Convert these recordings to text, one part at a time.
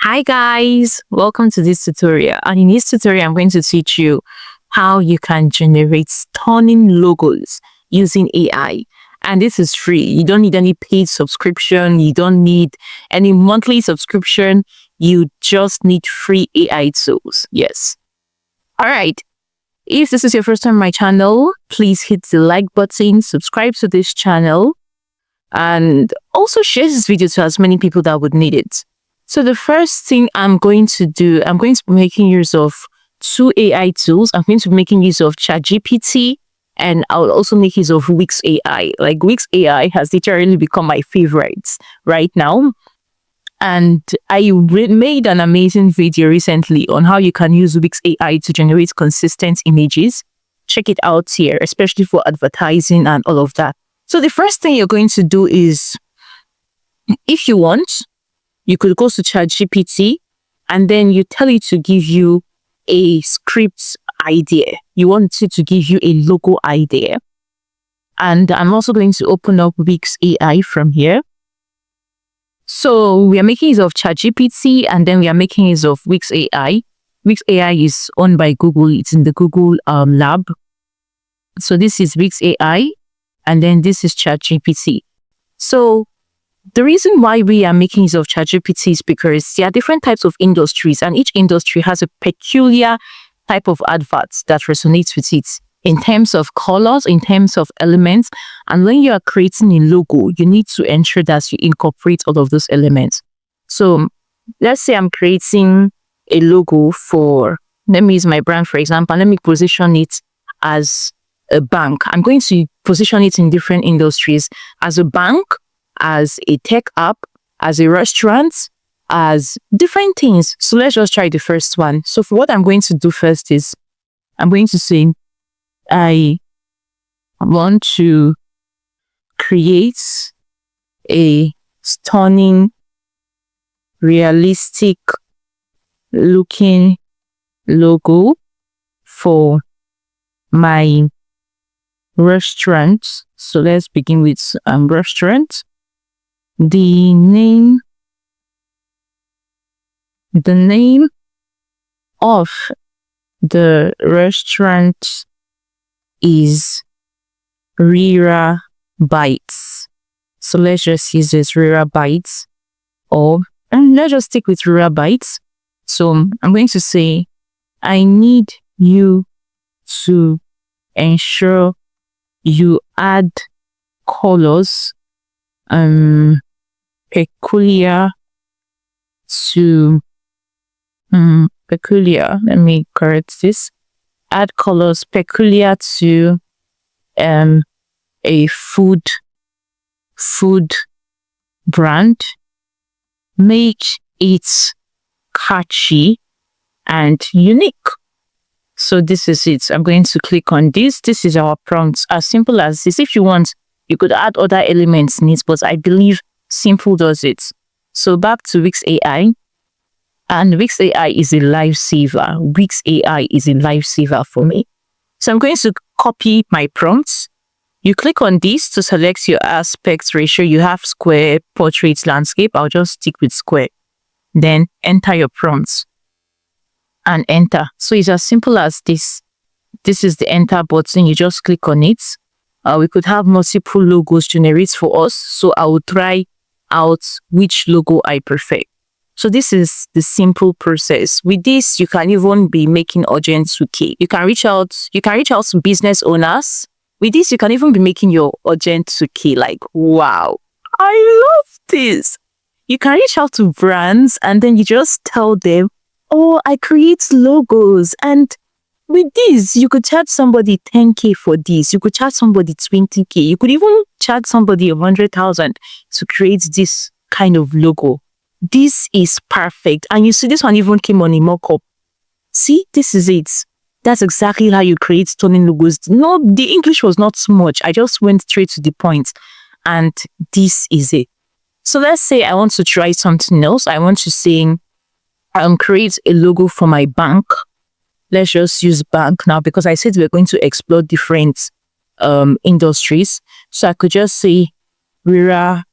Hi guys, welcome to this tutorial. And in this tutorial, I'm going to teach you how you can generate stunning logos using AI. And this is free. You don't need any paid subscription. You don't need any monthly subscription. You just need free AI tools. Yes. All right. If this is your first time on my channel, please hit the like button, subscribe to this channel, and also share this video to as many people that would need it. So the first thing I'm going to do, I'm going to be making use of two AI tools. I'm going to be making use of ChatGPT, and I'll also make use of Wix AI. Like Wix AI has literally become my favorite right now. And I made an amazing video recently on how you can use Wix AI to generate consistent images. Check it out here, especially for advertising and all of that. So the first thing you're going to do is, if you want, you could go to ChatGPT and then you tell it to give you a script idea. You want it to give you a logo idea. And I'm also going to open up Wix AI from here. So we are making use of ChatGPT and then we are making use of Wix AI. Wix AI is owned by Google. It's in the Google lab. So this is Wix AI and then this is ChatGPT. So the reason why we are making use of ChatGPT is because there are different types of industries and each industry has a peculiar type of adverts that resonates with it in terms of colors, in terms of elements. And when you are creating a logo, you need to ensure that you incorporate all of those elements. So let's say I'm creating a logo for, let me use my brand for example, and let me position it as a bank. I'm going to position it in different industries as a bank, as a tech app, as a restaurant, as different things. So let's just try the first one. So for what I'm going to do first is, I'm going to say, I want to create a stunning, realistic looking logo for my restaurant. So let's begin with restaurant. The name of the restaurant is RIRAH Bites. So let's just use this RIRAH Bites, and let's just stick with RIRAH Bites. So I'm going to say, I need you to ensure you add colors peculiar to let me correct this. Add colors peculiar to a food brand. Make it catchy and unique. So this is it. I'm going to click on this. This is our prompt. As simple as this. If you want, you could add other elements in it, but I believe simple does it. So back to Wix AI. And Wix AI is a lifesaver. Wix AI is a lifesaver for me. So I'm going to copy my prompts. You click on this to select your aspect ratio. You have square, portrait, landscape. I'll just stick with square. Then enter your prompts and enter. So it's as simple as this. This is the enter button. You just click on it. We could have multiple logos generate for us. So I will try out which logo I prefer. So this is the simple process. With this, you can even be making urgent 2K. You can reach out to business owners. With this, you can even be making your urgent 2K. Like, wow, I love this. You can reach out to brands and then you just tell them, oh, I create logos. And with this, you could charge somebody 10K for this. You could charge somebody 20K. You could even charge somebody 100,000 to create this kind of logo. This is perfect. And you see, this one even came on a mock-up. See, this is it. That's exactly how you create stunning logos. No, the English was not so much. I just went straight to the point. And this is it. So let's say I want to try something else. I want to say, create a logo for my bank. Let's just use bank now because I said we're going to explore different industries. So I could just say RIRAH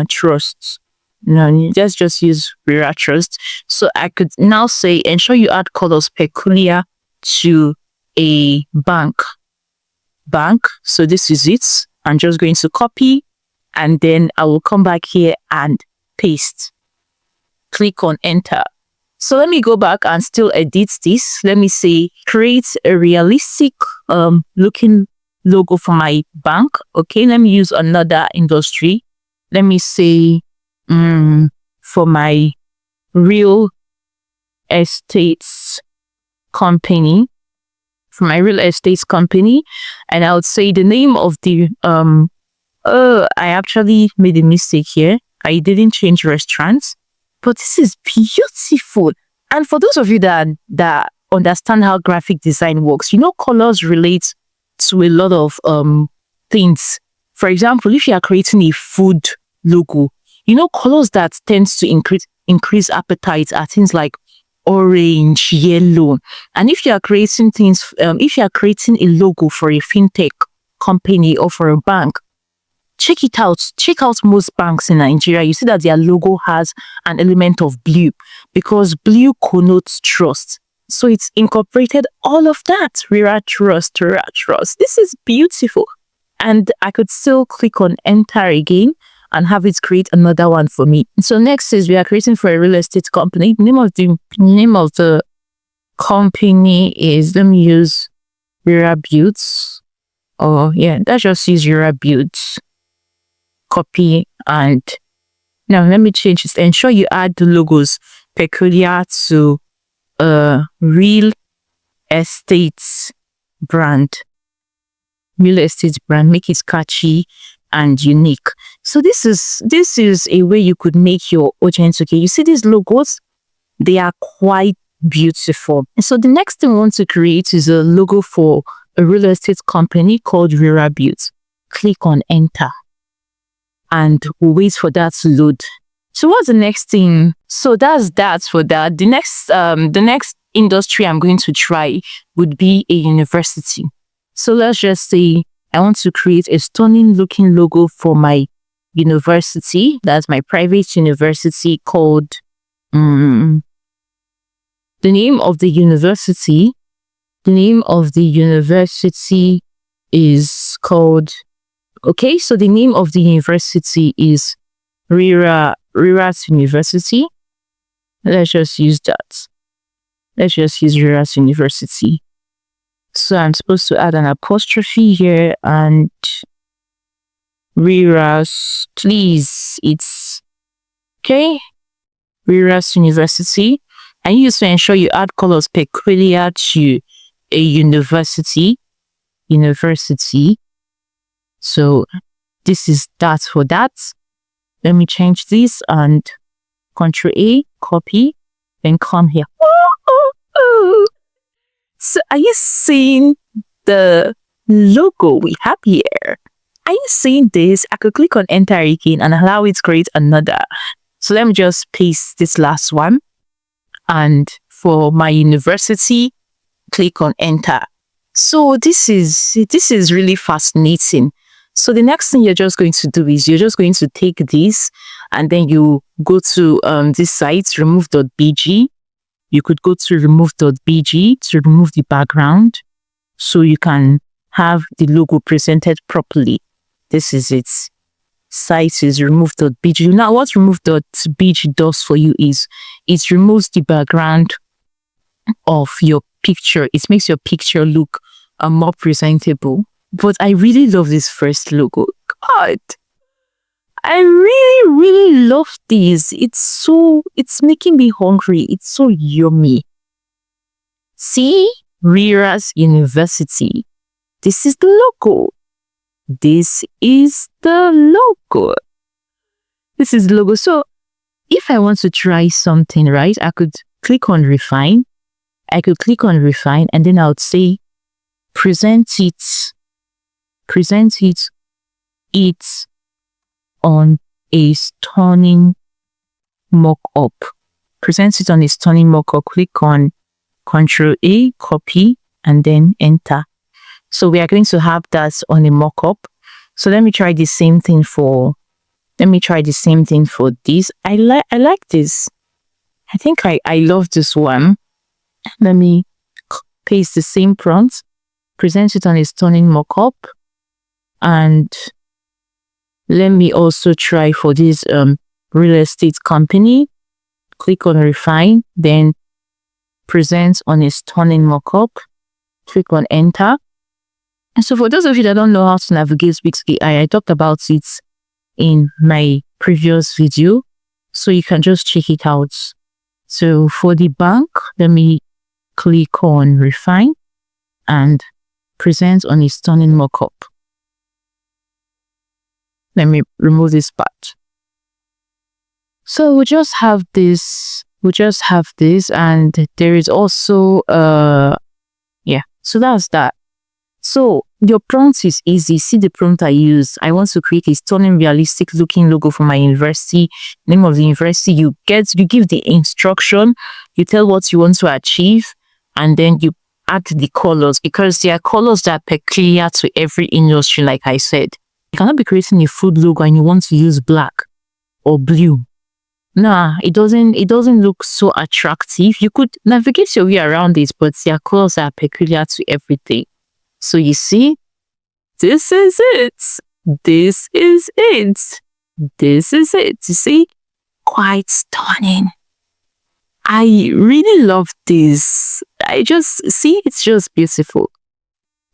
Trusts. No, let's just use RIRAH Trust. So I could now say, ensure you add colors peculiar to a bank. So this is it. I'm just going to copy, and then I will come back here and paste. Click on enter. So let me go back and still edit this. Let me say, create a realistic looking logo for my bank. Okay, let me use another industry. Let me say, for my real estate company. And I would say the name of the I actually made a mistake here. I didn't change restaurants, but this is beautiful. And for those of you that understand how graphic design works, colors relate to a lot of things. For example, if you are creating a food logo, colors that tends to increase appetite are things like orange, yellow. And if you are creating if you are creating a logo for a fintech company or for a bank, check it out. Check out most banks in Nigeria. You see that their logo has an element of blue because blue connotes trust. So it's incorporated all of that. RIRAH Trust. This is beautiful. And I could still click on enter again and have it create another one for me. So next is we are creating for a real estate company. The name of the company is, let me use RIRAH Builds. Oh yeah, let's just use RIRAH Builds. Copy, and now let me change this. Ensure you add the logos peculiar to a real estate brand. Make it catchy and unique. So this is a way you could make your audience. Okay, you see these logos, they are quite beautiful. And so the next thing we want to create is a logo for a real estate company called RIRAH Builds. Click on enter, and we'll wait for that to load. So what's the next thing? So that's that for that. The next industry I'm going to try would be a university. So let's just say I want to create a stunning looking logo for my university. That's my private university called, the name of the university is called, okay, so the name of the university is RIRAH University. Let's just use that. Let's just use RIRAH University. So I'm supposed to add an apostrophe here and RIRAH, please, it's okay. RIRAH University. And you just ensure you add colors peculiar to a university. So this is that for that. Let me change this and Ctrl A, copy, then come here. So are you seeing the logo we have here? Are you seeing this? I could click on enter again and allow it to create another. So let me just paste this last one. And for my university, click on enter. So this is really fascinating. So the next thing you're just going to do is you're just going to take this and then you go to this site, remove.bg. You could go to remove.bg to remove the background so you can have the logo presented properly. This is it. Site is remove.bg. Now what remove.bg does for you is it removes the background of your picture. It makes your picture look more presentable. But I really love this first logo. God, I really, really love this. It's making me hungry. It's so yummy. See? RIRAH's University. This is the logo. This is the logo. This is the logo. So if I want to try something, right, I could click on refine. And then I would say present it on a stunning mock-up. Present it on a stunning mock-up. Click on Ctrl A, copy, and then enter. So we are going to have that on a mock-up. So let me try the same thing for Let me try the same thing for this. I like this. I think I love this one. Let me paste the same prompt, present it on a stunning mockup, and let me also try for this real estate company. Click on refine, then present on a stunning mockup. Click on enter. And so for those of you that don't know how to navigate Wix AI, I talked about it in my previous video, so you can just check it out. So for the bank, let me click on refine and present on a stunning mockup. Let me remove this part. So we just have this. And there is also yeah. So that's that. So your prompt is easy. See the prompt I use. I want to create a stunning, realistic looking logo for my university. Name of the university. You give the instruction. You tell what you want to achieve, and then you add the colors, because there are colors that are peculiar to every industry. Like I said, you cannot be creating a food logo and you want to use black or blue. Nah, it doesn't look so attractive. You could navigate your way around it, but there are colors that are peculiar to everything. So you see, this is it. This is it. This is it. You see? Quite stunning. I really love this. It's just beautiful.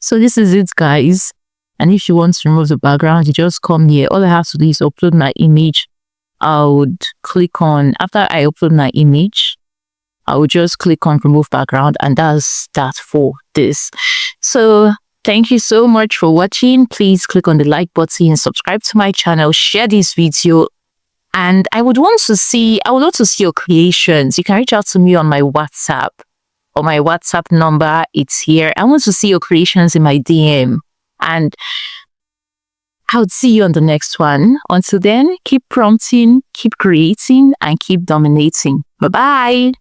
So this is it, guys. And if you want to remove the background, you just come here. All I have to do is upload my image. I would click on, after I upload my image, I would just click on remove background, and that's that for this. So thank you so much for watching. Please click on the like button and subscribe to my channel, share this video, and I would love to see your creations. You can reach out to me on my WhatsApp, or my WhatsApp number. It's here. I want to see your creations in my DM, and I'll see you on the next one. Until then, keep prompting, keep creating, and keep dominating. Bye-bye.